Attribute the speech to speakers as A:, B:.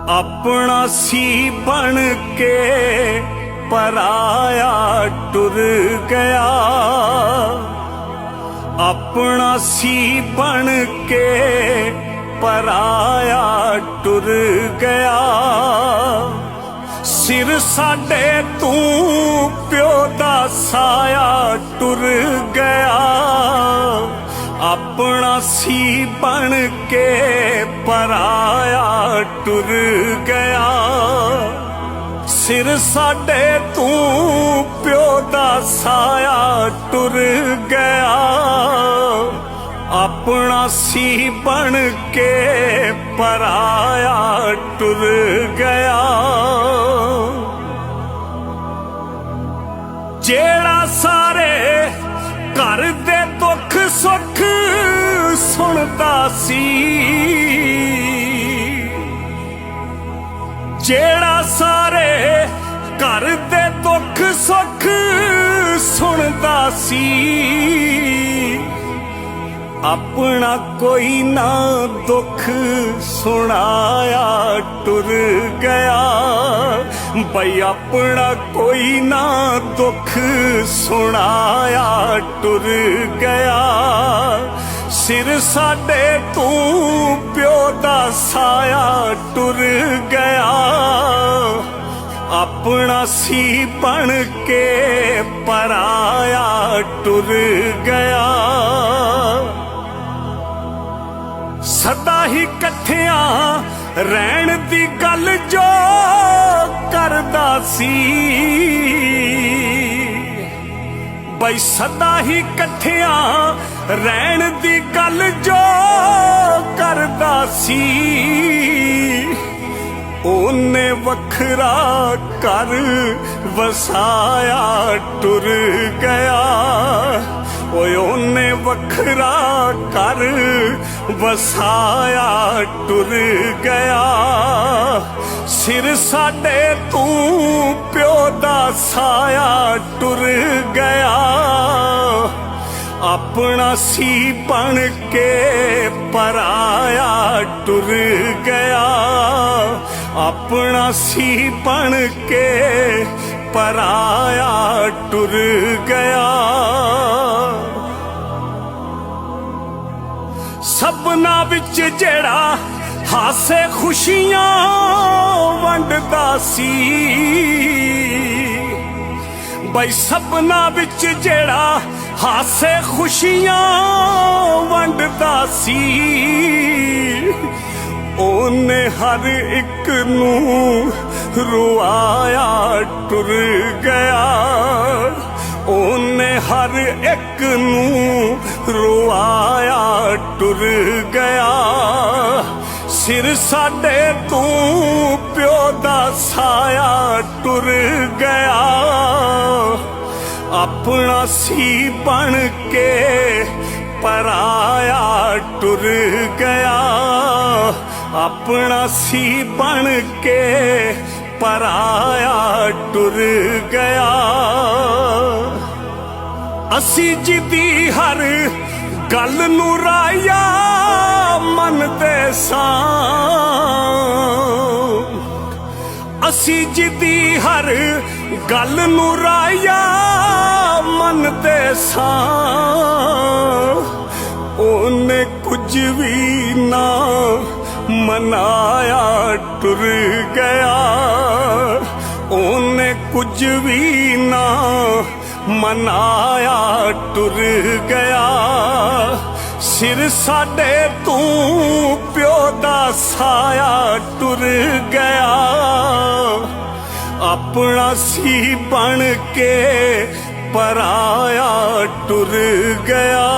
A: अपना सी बन के पराया टुर गया। अपना सी बन के पराया टुर गया। सिर साडे तू प्यो दा साया टुर गया। अपना सी बन के पराया टुर गया। सिर साडे तू प्यो दा साया टुर गया। अपना सी बन के पराया टुर गया। जेड़ा सारे घर दे दुख सुख सुनदा सी। जेड़ा सारे घर दे दुख सुख सुनदा सी। अपना कोई ना दुख सुनाया टुर गया। बई अपना कोई ना दुख सुनाया टुर गया। सिर साडे तू प्यो दा साया टुर गया। अपना सी बन के पराया टुर गया। सदा ही कट्ठिया रहन दी गल जो करदा सी। बई सदा ही कट्ठिया रहन दी गल जो करदा सी। ओने वखरा कर वसाया टुर गया। ओने वखरा कर वसाया टुर गया। सिर साडे तू प्यो दा साया टुर गया। अपना सी बन के पराया टुर गया। अपना सी बन के पराया टुर गया। सबना विच जेड़ा हासे खुशियां वंडदा सी। बई सबना विच जेड़ा हासे खुशियां वंडदा सी। ओने हर एक नू रुआया टुर गया। ओने हर एक नू रुआया टुर गया। सिर साडे तू प्यो दा साया टुर गया। अपना सी बन के पराया टुर गया। अपना सी बन के पराया टुर गया। असी जिदी हर गल नू राया मनदे सां। असी जिदी हर गल नू राया मनदे सां। ओने कुछ भी ना मनाया टुर गया। ओने कुछ भी ना मनाया टुर गया। सिर साडे तू प्यो दा साया टुर गया। अपना सी बन के पराया टुर गया।